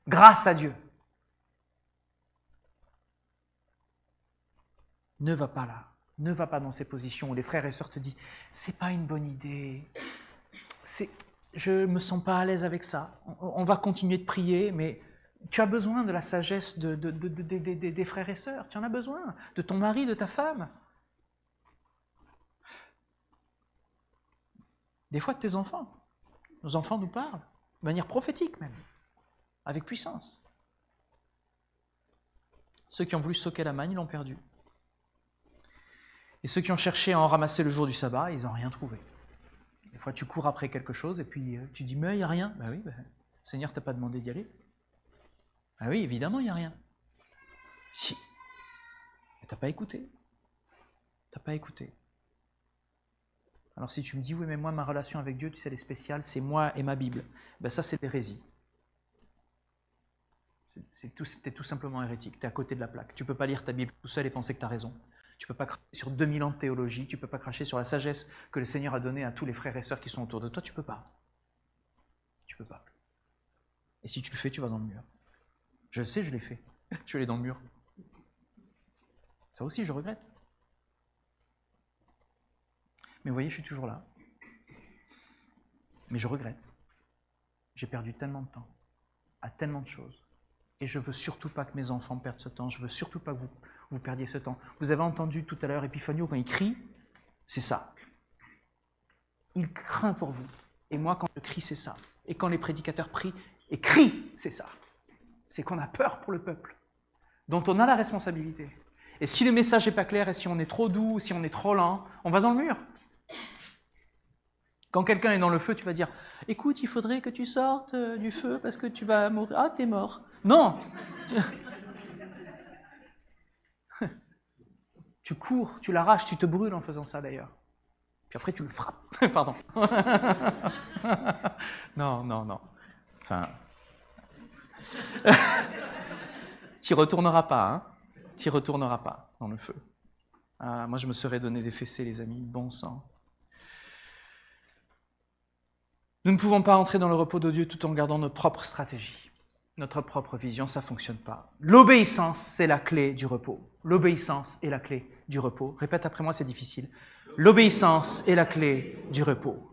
Grâce à Dieu. Ne va pas là. Ne va pas dans ces positions où les frères et sœurs te disent « c'est pas une bonne idée, je me sens pas à l'aise avec ça, on va continuer de prier, mais tu as besoin de la sagesse des frères et sœurs, tu en as besoin, de ton mari, de ta femme. Des fois de tes enfants. Nos enfants nous parlent, de manière prophétique même, avec puissance. Ceux qui ont voulu stocker la manne, ils l'ont perdue. Et ceux qui ont cherché à en ramasser le jour du sabbat, ils n'ont rien trouvé. Des fois, tu cours après quelque chose et puis tu dis « mais il n'y a rien ». Ben oui, Seigneur t'a pas demandé d'y aller. Ah oui, évidemment, il n'y a rien. Si. Mais tu n'as pas écouté. Tu n'as pas écouté. Alors si tu me dis « oui, mais moi, ma relation avec Dieu, tu sais, elle est spéciale, c'est moi et ma Bible », ben ça, c'est l'hérésie. T'es tout simplement hérétique, tu es à côté de la plaque. Tu ne peux pas lire ta Bible tout seul et penser que tu as raison. Tu ne peux pas cracher sur 2000 ans de théologie, tu ne peux pas cracher sur la sagesse que le Seigneur a donnée à tous les frères et sœurs qui sont autour de toi, tu ne peux pas. Tu ne peux pas. Et si tu le fais, tu vas dans le mur. Je le sais, je l'ai fait. Je suis allé dans le mur. Ça aussi, je regrette. Mais vous voyez, je suis toujours là. Mais je regrette. J'ai perdu tellement de temps, à tellement de choses. Et je ne veux surtout pas que mes enfants perdent ce temps. Je ne veux surtout pas que vous perdiez ce temps. Vous avez entendu tout à l'heure Epiphanio, quand il crie, c'est ça. Il craint pour vous. Et moi, quand je crie, c'est ça. Et quand les prédicateurs prient et crient, c'est ça. C'est qu'on a peur pour le peuple, dont on a la responsabilité. Et si le message n'est pas clair, et si on est trop doux, si on est trop lent, on va dans le mur. Quand quelqu'un est dans le feu, tu vas dire « Écoute, il faudrait que tu sortes du feu parce que tu vas mourir. Ah, t'es mort. » Non. Tu cours, tu l'arraches, tu te brûles en faisant ça d'ailleurs. Puis après, tu le frappes. Pardon. Non. Enfin... T'y retourneras pas, hein. T'y retourneras pas dans le feu. Ah, moi, je me serais donné des fessées, les amis, bon sang. Nous ne pouvons pas entrer dans le repos de Dieu tout en gardant nos propres stratégies, notre propre vision, ça ne fonctionne pas. L'obéissance, c'est la clé du repos. L'obéissance est la clé du repos. Répète après moi, c'est difficile. L'obéissance est la clé du repos.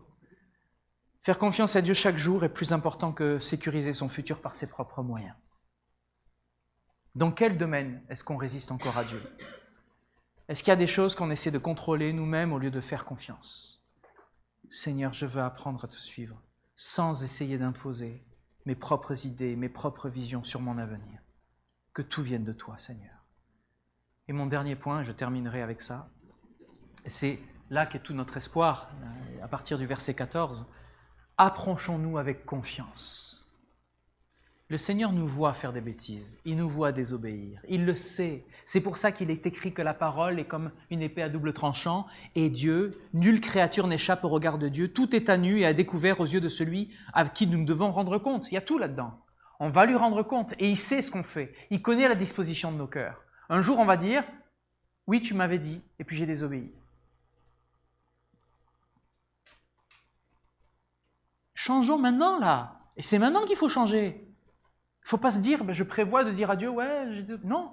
Faire confiance à Dieu chaque jour est plus important que sécuriser son futur par ses propres moyens. Dans quel domaine est-ce qu'on résiste encore à Dieu? Est-ce qu'il y a des choses qu'on essaie de contrôler nous-mêmes au lieu de faire confiance? Seigneur, je veux apprendre à te suivre sans essayer d'imposer mes propres idées, mes propres visions sur mon avenir. Que tout vienne de toi, Seigneur. Et mon dernier point, je terminerai avec ça, c'est là qu'est tout notre espoir, à partir du verset 14. Approchons-nous avec confiance. Le Seigneur nous voit faire des bêtises, il nous voit désobéir, il le sait. C'est pour ça qu'il est écrit que la parole est comme une épée à double tranchant, et Dieu, nulle créature n'échappe au regard de Dieu, tout est à nu et à découvert aux yeux de celui à qui nous devons rendre compte. Il y a tout là-dedans. On va lui rendre compte, et il sait ce qu'on fait, il connaît la disposition de nos cœurs. Un jour, on va dire, oui, tu m'avais dit, et puis j'ai désobéi. Changeons maintenant, là. Et c'est maintenant qu'il faut changer. Il ne faut pas se dire, je prévois de dire à Dieu, ouais, non.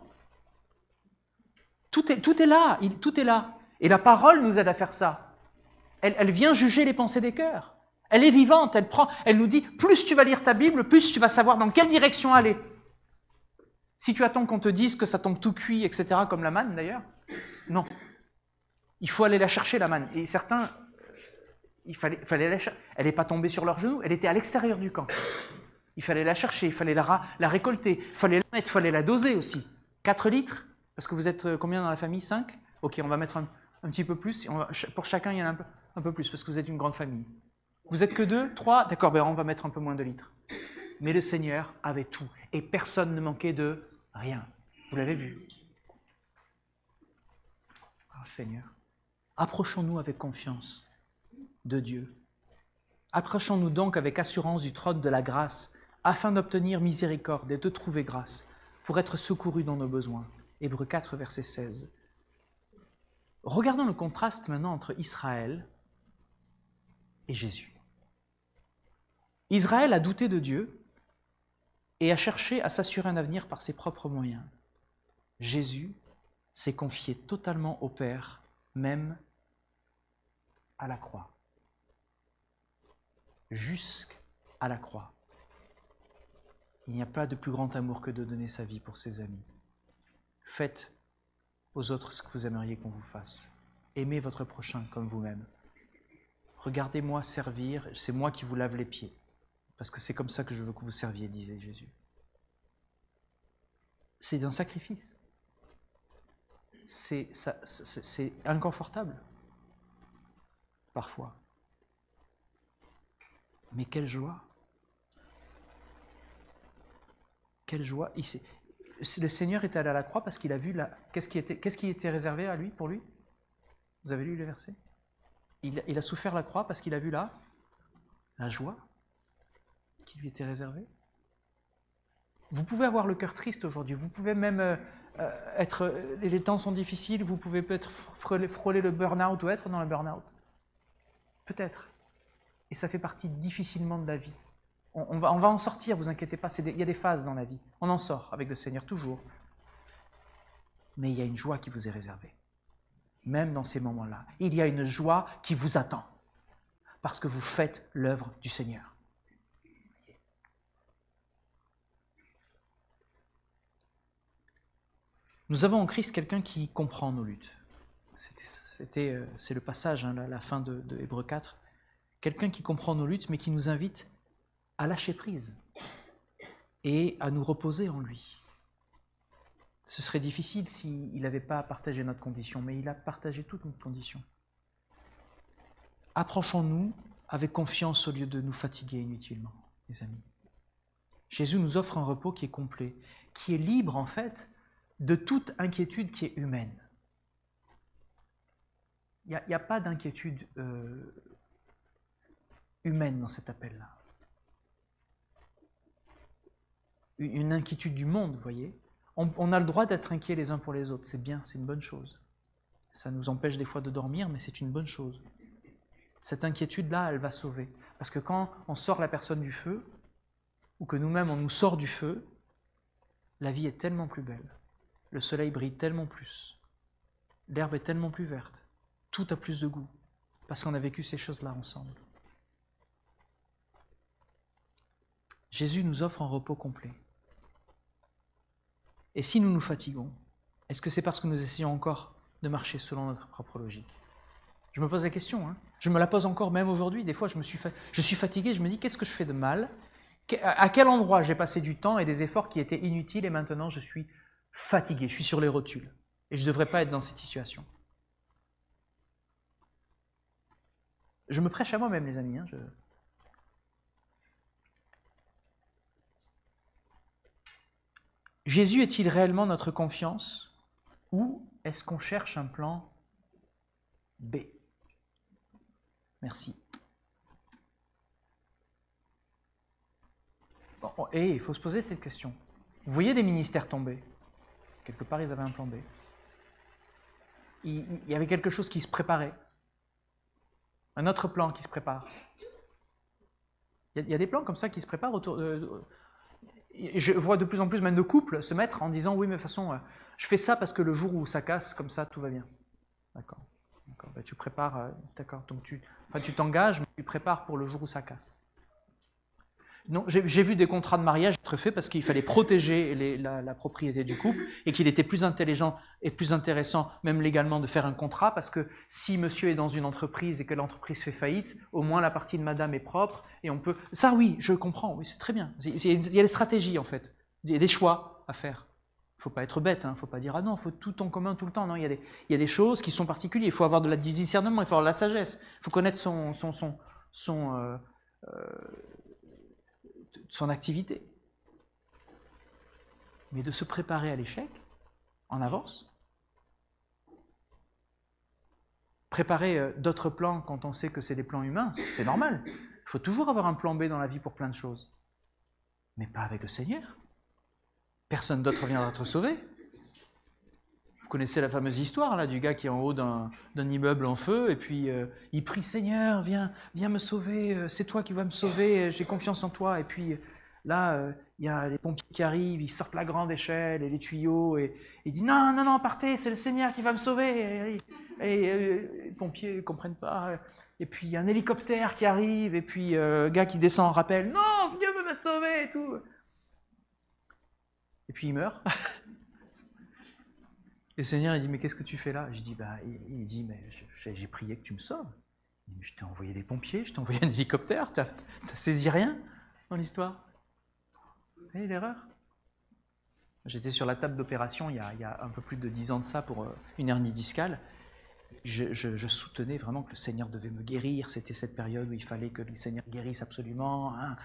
Tout est là, tout est là. Et la parole nous aide à faire ça. Elle vient juger les pensées des cœurs. Elle est vivante, elle nous dit, plus tu vas lire ta Bible, plus tu vas savoir dans quelle direction aller. Si tu attends qu'on te dise que ça tombe tout cuit, etc., comme la manne d'ailleurs, non. Il faut aller la chercher, la manne. Et certains, il fallait la chercher. Elle n'est pas tombée sur leurs genoux, elle était à l'extérieur du camp. Il fallait la chercher, il fallait la récolter, il fallait la mettre, il fallait la doser aussi. 4 litres, parce que vous êtes combien dans la famille? 5? Ok, on va mettre un petit peu plus. Pour chacun, il y en a un peu plus, parce que vous êtes une grande famille. Vous êtes que 2? 3? D'accord, on va mettre un peu moins de litres. Mais le Seigneur avait tout, et personne ne manquait de rien. Vous l'avez vu? Oh Seigneur, approchons-nous avec confiance de Dieu. Approchons-nous donc avec assurance du trône de la grâce, afin d'obtenir miséricorde et de trouver grâce, pour être secourus dans nos besoins. Hébreux 4, verset 16. Regardons le contraste maintenant entre Israël et Jésus. Israël a douté de Dieu et a cherché à s'assurer un avenir par ses propres moyens. Jésus s'est confié totalement au Père, même à la croix. Jusqu'à la croix. Il n'y a pas de plus grand amour que de donner sa vie pour ses amis. Faites aux autres ce que vous aimeriez qu'on vous fasse. Aimez votre prochain comme vous-même. Regardez-moi servir, c'est moi qui vous lave les pieds, parce que c'est comme ça que je veux que vous serviez, disait Jésus. C'est un sacrifice. C'est inconfortable, parfois. Mais quelle joie! Quelle joie! Le Seigneur est allé à la croix parce qu'il a vu qu'est-ce qui était réservé à lui, pour lui? Vous avez lu le verset? Il a souffert la croix parce qu'il a vu la joie qui lui était réservée. Vous pouvez avoir le cœur triste aujourd'hui, vous pouvez même les temps sont difficiles, vous pouvez peut-être frôler le burn-out ou être dans le burn-out. Peut-être. Et ça fait partie difficilement de la vie. On va en sortir, vous inquiétez pas, il y a des phases dans la vie. On en sort avec le Seigneur, toujours. Mais il y a une joie qui vous est réservée. Même dans ces moments-là. Il y a une joie qui vous attend. Parce que vous faites l'œuvre du Seigneur. Nous avons en Christ quelqu'un qui comprend nos luttes. C'est le passage, la fin de Hébreux 4. Quelqu'un qui comprend nos luttes, mais qui nous invite à lâcher prise et à nous reposer en lui. Ce serait difficile s'il n'avait pas partagé notre condition, mais il a partagé toute notre condition. Approchons-nous avec confiance au lieu de nous fatiguer inutilement, les amis. Jésus nous offre un repos qui est complet, qui est libre en fait de toute inquiétude qui est humaine. Il n'y a pas d'inquiétude humaine dans cet appel-là. Une inquiétude du monde, vous voyez. On a le droit d'être inquiets les uns pour les autres, c'est bien, c'est une bonne chose. Ça nous empêche des fois de dormir, mais c'est une bonne chose. Cette inquiétude-là, elle va sauver. Parce que quand on sort la personne du feu, ou que nous-mêmes on nous sort du feu, la vie est tellement plus belle. Le soleil brille tellement plus. L'herbe est tellement plus verte. Tout a plus de goût. Parce qu'on a vécu ces choses-là ensemble. Jésus nous offre un repos complet. Et si nous nous fatiguons, est-ce que c'est parce que nous essayons encore de marcher selon notre propre logique? Je me pose la question, hein. Je me la pose encore même aujourd'hui. Des fois, je suis fatigué, je me dis, qu'est-ce que je fais de mal? À quel endroit j'ai passé du temps et des efforts qui étaient inutiles et maintenant je suis fatigué, je suis sur les rotules. Et je ne devrais pas être dans cette situation. Je me prêche à moi-même, les amis. Hein, Jésus est-il réellement notre confiance ou est-ce qu'on cherche un plan B? Merci. Bon, et il faut se poser cette question. Vous voyez des ministères tomber? Quelque part, ils avaient un plan B. Il y avait quelque chose qui se préparait. Un autre plan qui se prépare. Il y a des plans comme ça qui se préparent autour de... Je vois de plus en plus même de couples se mettre en disant « Oui, mais de toute façon, je fais ça parce que le jour où ça casse, comme ça, tout va bien. » D'accord. Ben, tu prépares, d'accord. Donc tu t'engages, mais tu prépares pour le jour où ça casse. Non, j'ai vu des contrats de mariage être faits parce qu'il fallait protéger la propriété du couple et qu'il était plus intelligent et plus intéressant, même légalement, de faire un contrat parce que si monsieur est dans une entreprise et que l'entreprise fait faillite, au moins la partie de madame est propre et on peut... Ça, oui, je comprends, oui, c'est très bien. Il y a des stratégies, en fait. Il y a des choix à faire. Il ne faut pas être bête, il ne faut pas dire « Ah non, il faut tout en commun tout le temps ». Non, il y a des choses qui sont particulières. Il faut avoir du discernement, il faut avoir de la sagesse. Il faut connaître son activité. Mais de se préparer à l'échec, en avance. Préparer d'autres plans quand on sait que c'est des plans humains, c'est normal. Il faut toujours avoir un plan B dans la vie pour plein de choses. Mais pas avec le Seigneur. Personne d'autre viendra te sauver. Vous connaissez la fameuse histoire là, du gars qui est en haut d'un immeuble en feu et puis il prie « Seigneur, viens me sauver, c'est toi qui vas me sauver, j'ai confiance en toi. » Et puis là, il y a les pompiers qui arrivent, ils sortent la grande échelle et les tuyaux et il dit « Non, partez, c'est le Seigneur qui va me sauver. » Et les pompiers ne comprennent pas. Et puis il y a un hélicoptère qui arrive et puis le gars qui descend en rappel « Non, Dieu me sauver » et tout. Et puis il meurt. Et le Seigneur, il dit, mais qu'est-ce que tu fais là? Je dis, il dit, mais j'ai prié que tu me sauves. Il dit, mais je t'ai envoyé des pompiers, je t'ai envoyé un hélicoptère, t'as saisi rien dans l'histoire? Vous voyez l'erreur? J'étais sur la table d'opération il y a un peu plus de 10 ans de ça pour une hernie discale. Je soutenais vraiment que le Seigneur devait me guérir. C'était cette période où il fallait que le Seigneur guérisse absolument. Hein.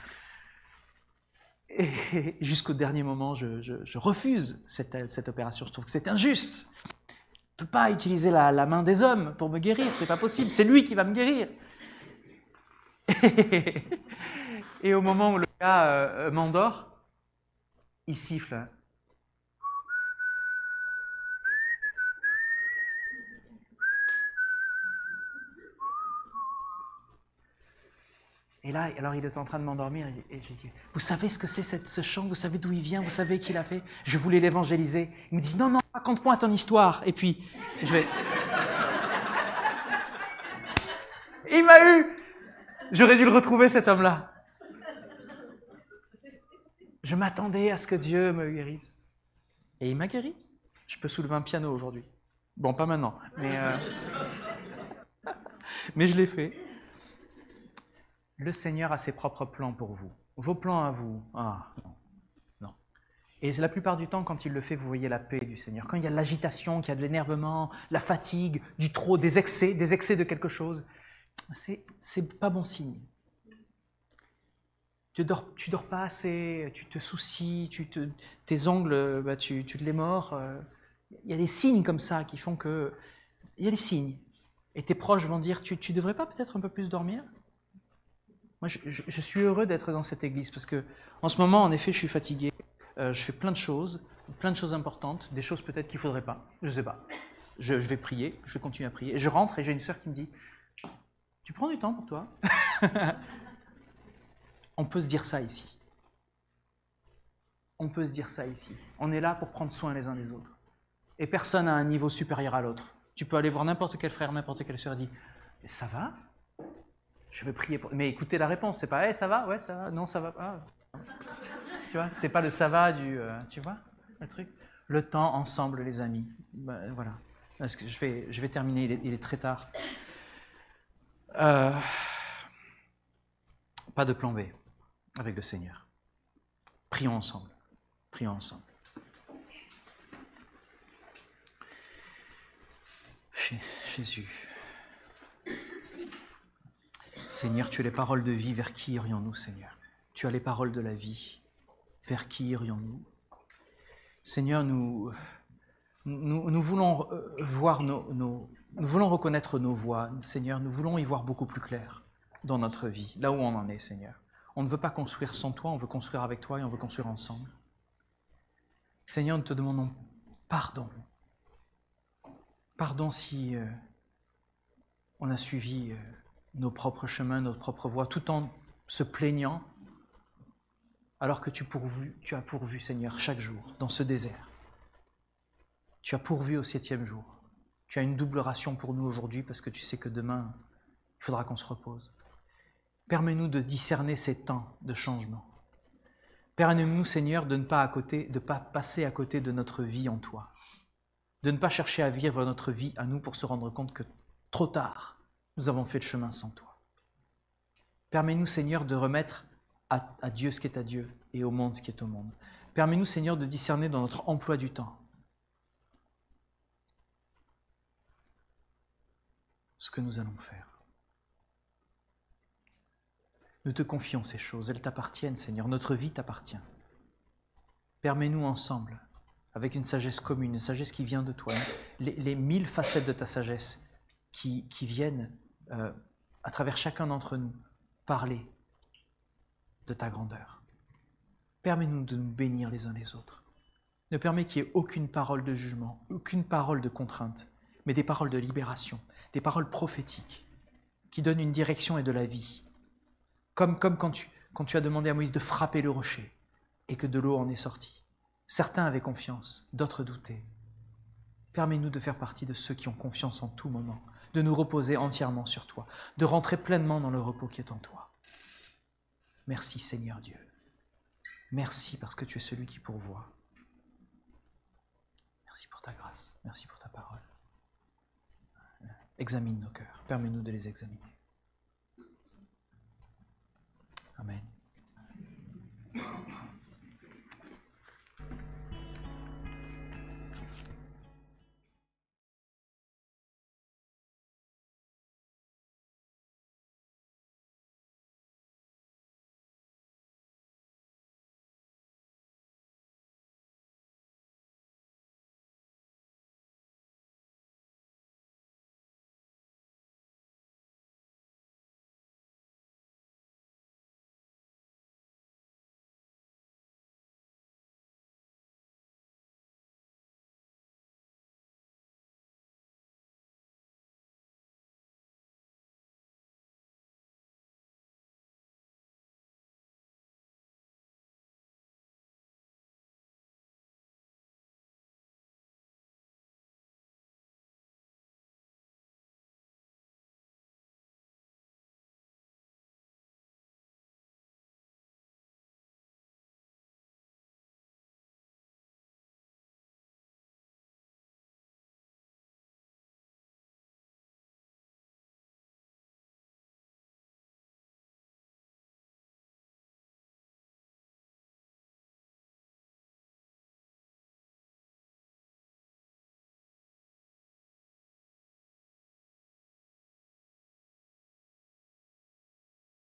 Et jusqu'au dernier moment, je refuse cette opération. Je trouve que c'est injuste. Je ne peux pas utiliser la main des hommes pour me guérir, c'est pas possible. C'est lui qui va me guérir. Et au moment où le gars m'endort, il siffle. Et là, alors il est en train de m'endormir et je dis, vous savez ce que c'est ce chant? Vous savez d'où il vient? Vous savez qui l'a fait? Je voulais l'évangéliser. Il me dit, non, raconte-moi ton histoire. Et puis, je vais... Il m'a eu! J'aurais dû le retrouver, cet homme-là. Je m'attendais à ce que Dieu me guérisse. Et il m'a guéri. Je peux soulever un piano aujourd'hui. Bon, pas maintenant, mais je l'ai fait. Le Seigneur a ses propres plans pour vous. Vos plans à vous, non. Et la plupart du temps, quand il le fait, vous voyez la paix du Seigneur. Quand il y a de l'agitation, qu'il y a de l'énervement, la fatigue, du trop, des excès de quelque chose, c'est pas bon signe. Tu dors pas assez, tu te soucies, tes ongles, bah, tu te les mords. Il y a des signes comme ça qui font que... Il y a des signes. Et tes proches vont dire, tu devrais pas peut-être un peu plus dormir? Moi, je suis heureux d'être dans cette église parce que, en ce moment, en effet, je suis fatigué. Je fais plein de choses importantes, des choses peut-être qu'il ne faudrait pas, je ne sais pas. Je vais prier, je vais continuer à prier. Et je rentre et j'ai une sœur qui me dit, tu prends du temps pour toi? On peut se dire ça ici. On peut se dire ça ici. On est là pour prendre soin les uns des autres. Et personne n'a un niveau supérieur à l'autre. Tu peux aller voir n'importe quel frère, n'importe quelle sœur et dire, ça va? Je vais prier pour... Mais écoutez la réponse, c'est pas, hey, ça va? Ouais, ça va? Non, ça va pas. Tu vois, c'est pas le ça va du... tu vois, le truc? Le temps ensemble, les amis. Ben, voilà. Parce que je vais terminer, il est très tard. Pas de plan B avec le Seigneur. Prions ensemble. Prions ensemble. Jésus. Seigneur, tu as les paroles de vie, vers qui irions-nous, Seigneur? Tu as les paroles de la vie, vers qui irions-nous? Seigneur, nous voulons voir nous voulons reconnaître nos voies, Seigneur, nous voulons y voir beaucoup plus clair dans notre vie, là où on en est, Seigneur. On ne veut pas construire sans toi, on veut construire avec toi et on veut construire ensemble. Seigneur, nous te demandons pardon. Pardon si on a suivi nos propres chemins, notre propre voie, tout en se plaignant, alors que tu as pourvu, Seigneur, chaque jour, dans ce désert. Tu as pourvu au 7e jour. Tu as une double ration pour nous aujourd'hui, parce que tu sais que demain, il faudra qu'on se repose. Permets-nous de discerner ces temps de changement. Permets-nous, Seigneur, de ne pas passer à côté de notre vie en toi. De ne pas chercher à vivre notre vie à nous pour se rendre compte que trop tard, nous avons fait le chemin sans toi. Permets-nous, Seigneur, de remettre à Dieu ce qui est à Dieu et au monde ce qui est au monde. Permets-nous, Seigneur, de discerner dans notre emploi du temps ce que nous allons faire. Nous te confions ces choses, elles t'appartiennent, Seigneur, notre vie t'appartient. Permets-nous ensemble, avec une sagesse commune, une sagesse qui vient de toi, les 1000 facettes de ta sagesse qui viennent à travers chacun d'entre nous parler de ta grandeur. Permets-nous de nous bénir les uns les autres. Ne permets qu'il n'y ait aucune parole de jugement, aucune parole de contrainte, mais des paroles de libération, des paroles prophétiques qui donnent une direction et de la vie. Comme quand tu as demandé à Moïse de frapper le rocher et que de l'eau en est sortie. Certains avaient confiance, d'autres doutaient. Permets-nous de faire partie de ceux qui ont confiance en tout moment, de nous reposer entièrement sur toi, de rentrer pleinement dans le repos qui est en toi. Merci Seigneur Dieu. Merci parce que tu es celui qui pourvoit. Merci pour ta grâce, merci pour ta parole. Examine nos cœurs, permets-nous de les examiner. Amen.